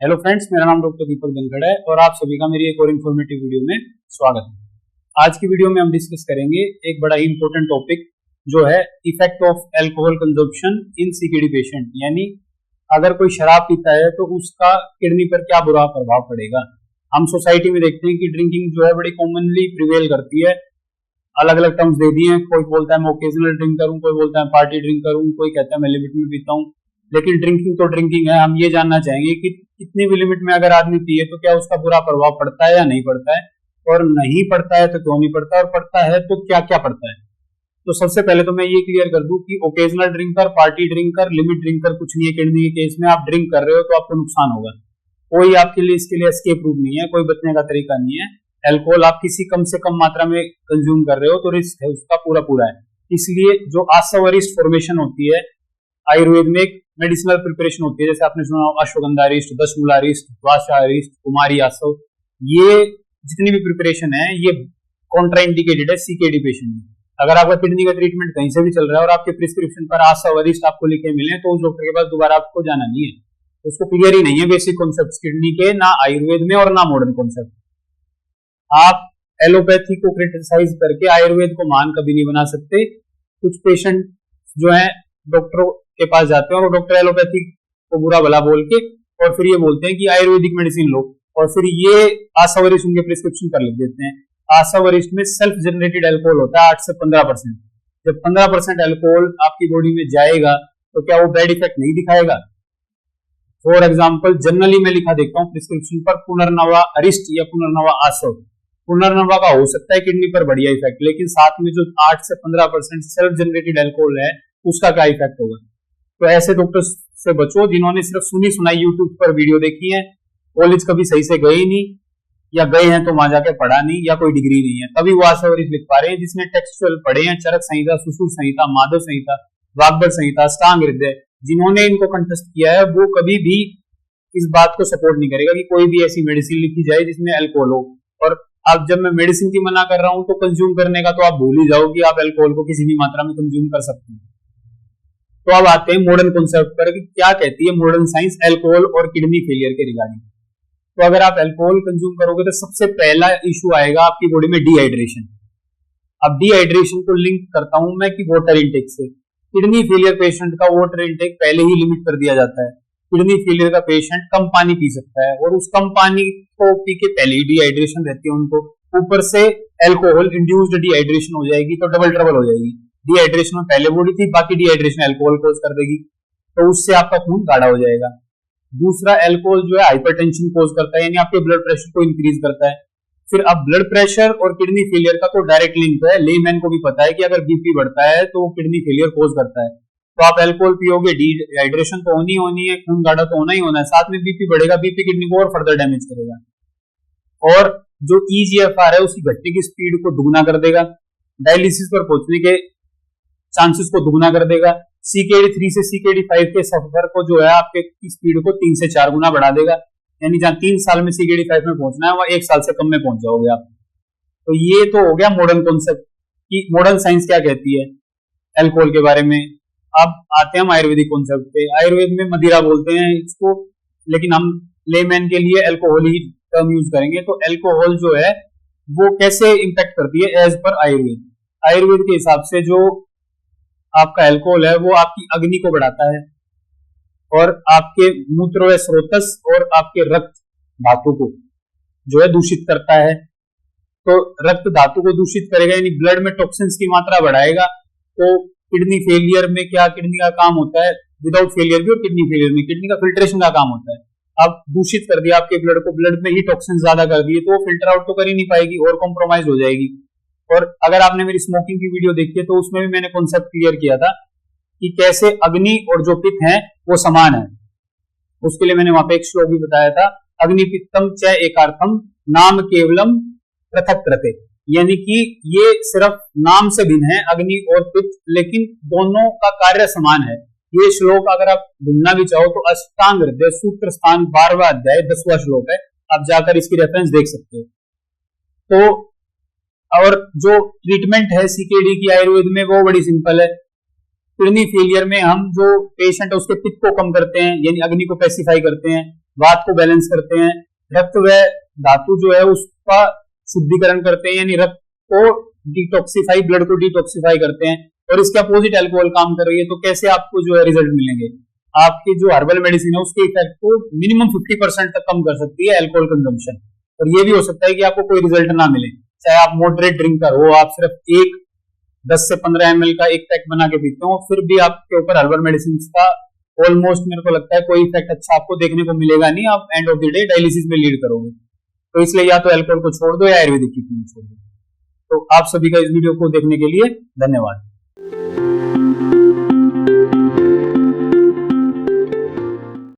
Hello friends, मेरा नाम doctor दीपक धनखड़ है और आप सभी का मेरी एक और इन्फॉर्मेटिव वीडियो में स्वागत है। आज की वीडियो में हम डिस्कस करेंगे एक बड़ा ही इंपॉर्टेंट टॉपिक जो है effect of alcohol consumption in CKD patient. यानी अगर कोई शराब पीता है तो उसका किडनी पर क्या बुरा प्रभाव पड़ेगा। हम सोसाइटी में देखते हैं कि ड्रिंकिंग जो है बड़ी कॉमनली प्रिवेल करती है। अलग अलग टर्म्स दे दिए हैं, कोई बोलता है मैं ओकेजनल ड्रिंक करूं, कोई बोलता है पार्टी ड्रिंक करूं, कोई कहता है मैं लिमिट में पीता हूं। लेकिन ड्रिंकिंग तो ड्रिंकिंग है। हम ये जानना चाहेंगे कि कितनी भी लिमिट में अगर आदमी पिए तो क्या उसका बुरा प्रभाव पड़ता है या नहीं पड़ता है, और नहीं पड़ता है तो क्यों नहीं पड़ता, और पड़ता है तो क्या क्या पड़ता है। तो सबसे पहले तो मैं ये क्लियर कर दूं कि occasional drinker, party drinker, limit drinker कुछ नहीं है। किडनी के केस में आप ड्रिंक कर रहे हो तो आपको नुकसान होगा। कोई आपके लिए इसके लिए एस्केप रूट नहीं है, कोई बचने का तरीका नहीं है। अल्कोहल आप किसी कम से कम मात्रा में कंज्यूम कर रहे हो तो रिस्क है उसका पूरा पूरा है। इसलिए जो आसव अरिस्ट फॉर्मेशन होती है, आयुर्वेद में एक मेडिसिनल प्रिपरेशन होती है, जैसे आपने सुना अश्वगंधा अरिस्ट, दशमूला अरिस्ट, द्वासा अरिस्ट, कुमारी आसव, ये जितनी भी प्रिपरेशन है ये कॉन्ट्राइंडिकेटेड है सीकेडी पेशेंट में। अगर आपका किडनी का ट्रीटमेंट कहीं से भी चल रहा है और आपके प्रिस्क्रिप्शन पर आसव अरिस्ट आपको लिखे मिले तो उस डॉक्टर के पास दोबारा आपको जाना नहीं है। उसको क्लियर ही नहीं है बेसिक कॉन्सेप्ट किडनी के, ना आयुर्वेद में और ना मॉडर्न कॉन्सेप्ट। आप एलोपैथी को क्रिटिसाइज करके आयुर्वेद को मान कभी नहीं बना सकते। कुछ पेशेंट जो है डॉक्टरों के पास जाते हैं और डॉक्टर एलोपैथी को बुरा भला बोल के और फिर ये बोलते हैं कि आयुर्वेदिक मेडिसिन लो, और फिर ये आसवरिस्ट उनके प्रिस्क्रिप्शन पर लिख देते हैं। आसवरिस्ट में सेल्फ जनरेटेड अल्कोहल होता है 8 से 15%। जब 15% अल्कोहल आपकी बॉडी में जाएगा तो क्या वो बैड इफेक्ट नहीं दिखाएगा। फॉर एग्जाम्पल जनरली मैं लिखा देखता हूँ प्रिस्क्रिप्शन पर पुनर्नवा अरिस्ट या पुनर्नवा आसव। पुनर्नवा का हो सकता है किडनी पर बढ़िया इफेक्ट, लेकिन साथ में जो 8 से 15% सेल्फ जनरेटेड अल्कोहल है उसका क्या इफेक्ट होगा। तो ऐसे डॉक्टर से बचो जिन्होंने सिर्फ सुनी सुनाई यूट्यूब पर वीडियो देखी है, कॉलेज कभी सही से गए नहीं, या गए हैं तो वहां जाके पढ़ा नहीं, या कोई डिग्री नहीं है, तभी वो आसवरिस्ट लिख पा रहे हैं। जिसने टेक्सचुअल पढ़े हैं, चरक संहिता, सुश्रुत संहिता, माधव संहिता, वाग्भट संहिता, अष्टांग हृदय, जिन्होंने इनको कंटेस्ट किया है वो कभी भी इस बात को सपोर्ट नहीं करेगा कि कोई भी ऐसी मेडिसिन लिखी जाए जिसमें अल्कोहल हो। और अब जब मैं मेडिसिन की मना कर रहा हूं तो कंज्यूम करने का तो आप भूल ही जाओ कि आप अल्कोहल को किसी भी मात्रा में कंज्यूम कर सकते हैं। तो अब आते हैं मॉडर्न कॉन्सेप्ट पर कि क्या कहती है मॉडर्न साइंस अल्कोहल और किडनी फेलियर के रिगार्डिंग। तो अगर आप अल्कोहल कंज्यूम करोगे तो सबसे पहला इशू आएगा आपकी बॉडी में डिहाइड्रेशन। अब डिहाइड्रेशन को लिंक करता हूं मैं कि वाटर इंटेक से। किडनी फेलियर पेशेंट का वाटर इंटेक पहले ही लिमिट कर दिया जाता है। किडनी फेलियर का पेशेंट कम पानी पी सकता है और उस कम पानी को पी के पहले ही डिहाइड्रेशन रहती है उनको, ऊपर से अल्कोहल इंड्यूस्ड डिहाइड्रेशन हो जाएगी तो डबल ट्रबल हो जाएगी। डिहाइड्रेशन में पहले बॉडी थी, बाकी डिहाइड्रेशन अल्कोहल कोज कर देगी, तो उससे आपका खून गाढ़ा हो जाएगा। दूसरा, अल्कोहल जो है हाइपरटेंशन कोज करता है, यानी आपके ब्लड प्रेशर को इंक्रीज करता है। फिर अब ब्लड प्रेशर और किडनी फेलियर का तो डायरेक्ट लिंक है, लेमैन को भी पता है कि अगर बीपी बढ़ता है तो वो किडनी फेलियर कोज करता है। तो आप अल्कोहल पियोगे, डिहाइड्रेशन तो होनी है, खून गाढ़ा तो होना ही होना है, साथ में बीपी बढ़ेगा, बीपी किडनी को और फर्दर डैमेज करेगा। और जो ईजीएफआर है उसकी घटने की स्पीड को दुगना कर देगा, डायलिसिस पर पहुंचने के चांसेस को दुगना कर देगा। सीकेडी 3 से सीकेडी 5 के सफर को जो है आपके स्पीड को 3 से 4 गुना बढ़ा देगा। यानी जहां 3 साल में सीकेडी 5 में पहुंचना है वहां 1 साल से कम में पहुंच जाओगे आप। तो ये तो हो गया मॉडर्न कॉन्सेप्ट कि मॉडर्न साइंस क्या कहती है अल्कोहल के बारे में। अब आते हैं हम आयुर्वेदिक कॉन्सेप्ट पे। आयुर्वेद में मदिरा बोलते हैं इसको, लेकिन हम लेमैन के लिए अल्कोहल ही टर्म यूज करेंगे। तो अल्कोहल जो है वो कैसे इंपैक्ट करती है एज पर आयुर्वेद। आयुर्वेद के हिसाब से जो आपका अल्कोहल है वो आपकी अग्नि को बढ़ाता है और आपके मूत्र व स्रोतस और आपके रक्त धातु को जो है दूषित करता है। तो रक्त धातु को दूषित करेगा यानी ब्लड में टॉक्सिन्स की मात्रा बढ़ाएगा। तो किडनी फेलियर में क्या किडनी का काम होता है, विदाउट फेलियर भी और किडनी फेलियर में किडनी का फिल्ट्रेशन का काम होता है। अब दूषित कर दिया आपके ब्लड को, ब्लड में ही टॉक्सिन ज्यादा कर दिए तो वो फिल्टर आउट तो कर ही नहीं पाएगी और कॉम्प्रोमाइज हो जाएगी। और अगर आपने मेरी स्मोकिंग की वीडियो देखी है तो उसमें भी मैंने कॉन्सेप्ट क्लियर किया था कि कैसे अग्नि और जो पित्त है वो समान है। उसके लिए मैंने वहां पे एक श्लोक भी बताया था, अग्नि पित्तम च एकार्थम नाम केवलम पृथक कृते, यानी कि ये सिर्फ नाम से भिन्न है अग्नि और पित्त, लेकिन दोनों का कार्य समान है। ये श्लोक अगर आप ढूंढना भी चाहो तो अष्टांग हृदय सूत्र स्थान 12वां अध्याय 10वां श्लोक है, आप जाकर इसकी रेफरेंस देख सकते हो। तो और जो ट्रीटमेंट है सीकेडी की आयुर्वेद में वो बड़ी सिंपल है। किडनी फेलियर में हम जो पेशेंट है उसके पित्त को कम करते हैं, यानी अग्नि को पैसिफाई करते हैं। वात को बैलेंस करते हैं, रक्त व धातु जो है उसका शुद्धिकरण करते हैं, यानी रक्त को डिटॉक्सिफाई, ब्लड को डिटॉक्सिफाई करते हैं, और इसके अपोजिट अल्कोहल काम कर रही है। तो कैसे आपको जो है रिजल्ट मिलेंगे? आपकी जो हर्बल मेडिसिन है उसके इफेक्ट को मिनिमम 50% तक कम कर सकती है अल्कोहल कंजम्पशन। और ये भी हो सकता है कि आपको कोई रिजल्ट ना मिले, चाहे आप मॉडरेट ड्रिंकर हो, आप सिर्फ एक 10 से 15 ml का एक पैक बना के पीते हो, फिर भी आपके ऊपर हर्बल मेडिसिन का ऑलमोस्ट मेरे को लगता है कोई इफेक्ट अच्छा आपको देखने को मिलेगा नहीं। आप end of the day dialysis में लीड करोगे। तो इसलिए या तो अल्कोहल को छोड़ दो या आयुर्वेदिक की छोड़ दो। तो आप सभी का इस वीडियो को देखने के लिए धन्यवाद।